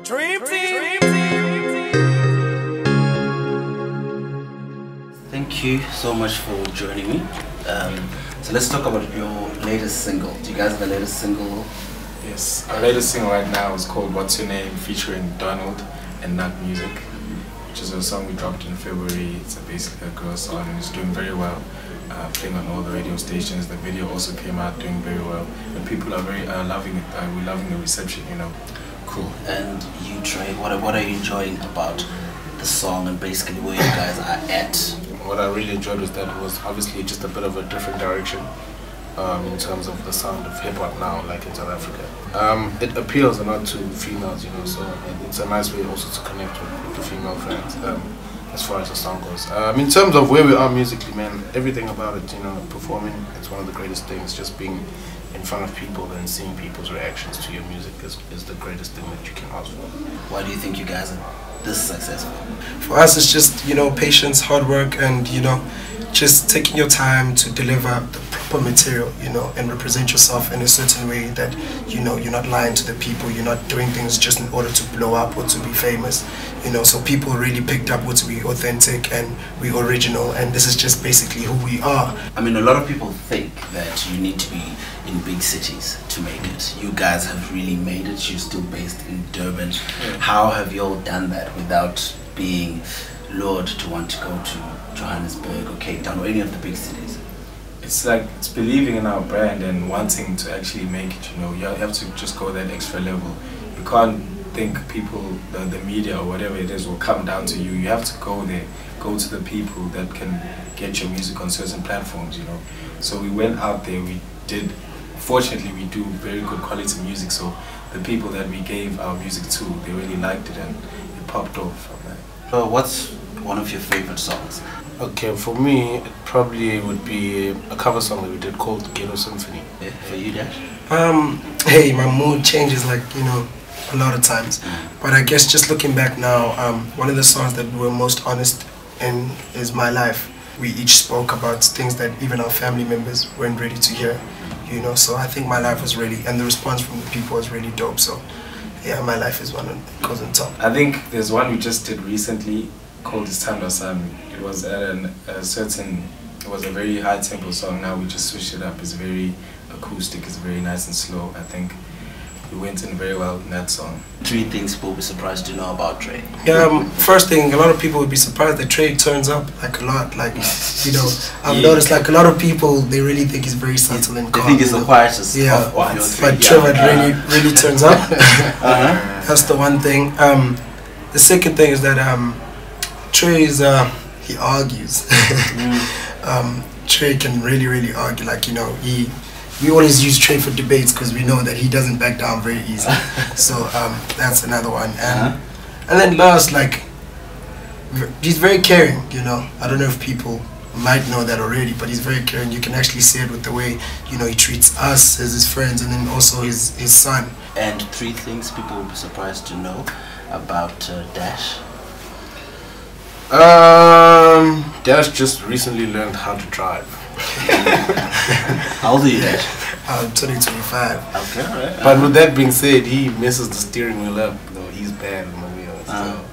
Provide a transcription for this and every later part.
Dream Team. Thank you so much for joining me. So let's talk about your latest single. Do you guys have a latest single? Yes, our latest single right now is called What's Your Name, featuring Donald and Nut Music, which is a song we dropped in February. It's basically a girl song and it's doing very well, playing on all the radio stations. The video also came out doing very well, and people are very loving it. We're loving the reception, you know. Cool. And you, Trey, what are you enjoying about the song and basically where you guys are at? What I really enjoyed was that it was obviously just a bit of a different direction in terms of the sound of hip-hop now, like in South Africa. It appeals a lot to females, you know, so it's a nice way also to connect with the female fans as far as the song goes. In terms of where we are musically, man, everything about it, you know, performing, it's one of the greatest things. Just being in front of people and seeing people's reactions to your music is the greatest thing that you can ask for. Why do you think you guys are this successful? For us, it's just, you know, patience, hard work, and, you know, just taking your time to deliver the proper material, you know, and represent yourself in a certain way that, you know, you're not lying to the people, you're not doing things just in order to blow up or to be famous, you know. So people really picked up what we authentic and we original, and this is just basically who we are. I mean, a lot of people think that you need to be in big cities to make it. You guys have really made it. You're still based in Durban. Yeah. How have you all done that without being lured to want to go to Johannesburg or Cape Town or any of the big cities? It's like, it's believing in our brand and wanting to actually make it, you know. You have to just go that extra level. You can't think people, the media or whatever it is will come down to you. You have to go there, go to the people that can get your music on certain platforms, you know. So we went out there, fortunately we do very good quality music, so the people that we gave our music to, they really liked it and it popped off from that. What's one of your favorite songs? Okay, for me, it probably would be a cover song that we did called Ghetto Symphony. Yeah, for you, Dash? Hey, my mood changes, like, you know, a lot of times. But I guess just looking back now, one of the songs that we're most honest in is My Life. We each spoke about things that even our family members weren't ready to hear, you know. So I think My Life was really, and the response from the people was really dope. So yeah, My Life is one that goes on top. I think there's one we just did recently called It's Time to Sami. It was at it was a very high tempo song. Now we just switched it up. It's very acoustic, it's very nice and slow. I think we went in very well in that song. 3 things people will be surprised to know about Trey. First thing, a lot of people would be surprised that Trey turns up like a lot. Like, you know, I've noticed like a lot of people, they really think he's very subtle and calm. They think he's the quietest. Yeah, but Trevor really turns up. That's the one thing. The second thing is that Trey is he argues. Trey can really argue. Like, you know, we always use Trey for debates because we know that he doesn't back down very easily. So that's another one. And then last, like, he's very caring, you know. I don't know if people might know that already, but he's very caring. You can actually see it with the way, you know, he treats us as his friends and then also his son. And 3 things people will be surprised to know about Dash. Dash just recently learned how to drive. How old are you, Dash? I'm 25. Okay, alright. But with that being said, he messes the steering wheel up. No, he's bad on the wheel. So,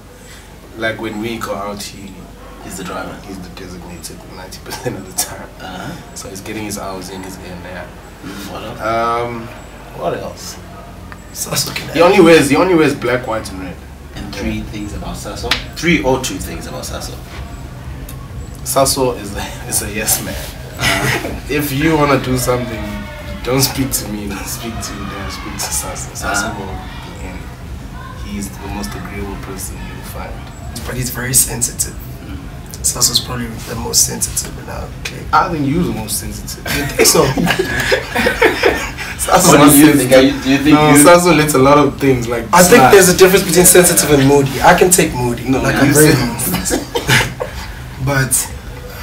like when we go out, he's the driver. He's the designated 90% of the time. So he's getting his hours in, he's in there. What else? What else? Sasso he only wears black, white, and red. And 3 things about Sasso? 3 or 2 things about Sasso? Sasso is a yes man. If you want to do something, don't speak to me, speak to them, speak to Sasso. Sasso will be in. He's the most agreeable person you'll find. But he's very sensitive. Sasso's probably the most sensitive in our clique. I think you're the most sensitive. You think so? What do you think? Do you think Sasso lets a lot of things like I think there's a difference between sensitive and moody. I can take moody. No, like I'm very but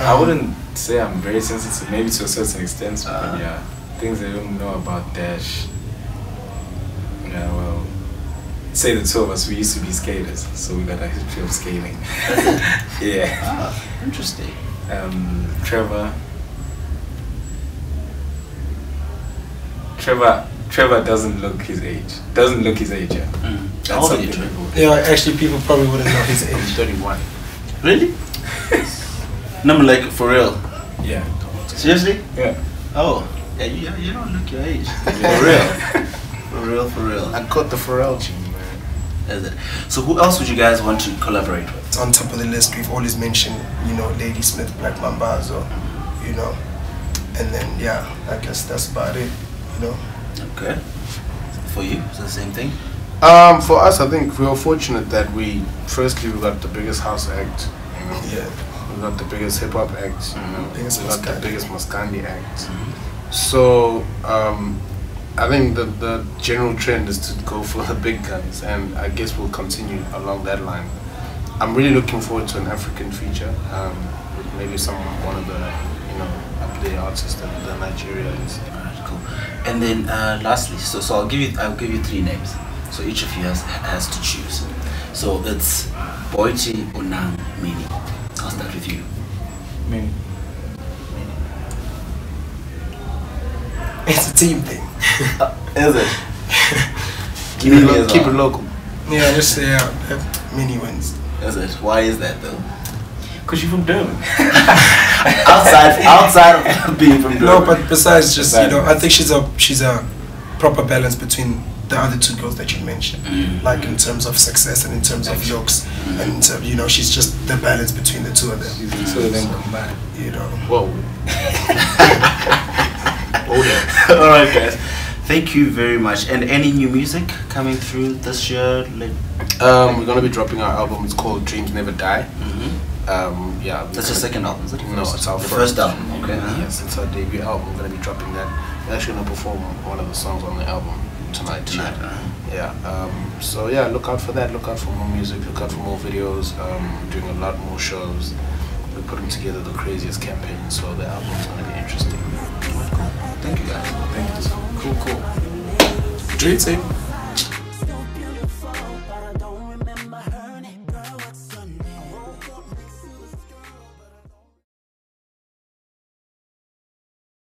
I wouldn't say I'm very sensitive, maybe to a certain extent, but yeah, things I don't know about Dash. Yeah, well, say the 2 of us, we used to be skaters, so we got a history of skating. Yeah. Interesting. Trevor doesn't look his age. Yeah. How old are you? Yeah, actually, people probably wouldn't know his I'm age. 31. Really? No, like for real. Yeah. Seriously? Yeah. Oh, yeah, you don't look your age. For real. For real, for real. I got the Pharrell gene, man. Is it? So who else would you guys want to collaborate with? It's on top of the list. We've always mentioned, you know, Lady Smith, Black Mambazo, you know, and then yeah, I guess that's about it, you know. Okay. For you, it's the same thing. For us, I think we were fortunate that we got the biggest house act, you know. Yeah. We got the biggest hip hop act, you know. Biggest We got the Maskandi. biggest Maskandi act. So I think the general trend is to go for the big guns, and I guess we'll continue along that line. I'm really looking forward to an African feature, with maybe one of the, you know, up there artists that Nigeria is. Alright, cool. And then lastly, so I'll give you 3 names. So each of you has to choose. So it's Boity, Bonang, Minnie. I'll start with you. Minnie. It's a team thing. Is it? Keep it local. Yeah, let's say Minnie wins. Is it? Why is that though? Because you're from Durban. outside of being from Durban. No, but besides just, you know, I think she's a proper balance between the other 2 girls that you mentioned, like in terms of success and in terms of looks, and in terms, you know, she's just the balance between the 2 of them. So then combined. You know. Whoa. All right, guys. Thank you very much. And any new music coming through this year? We're gonna be dropping our album. It's called Dreams Never Die. Yeah. That's your second album, is it? No, it's our first album. Okay. Yes, it's our debut album. We're gonna be dropping that. We're actually gonna perform one of the songs on the album tonight. Yeah. So yeah, look out for that. Look out for more music. Look out for more videos. We're doing a lot more shows. We're putting together the craziest campaign. So the album's gonna be interesting. Thank you, guys. Thank you. Cool. Dream team.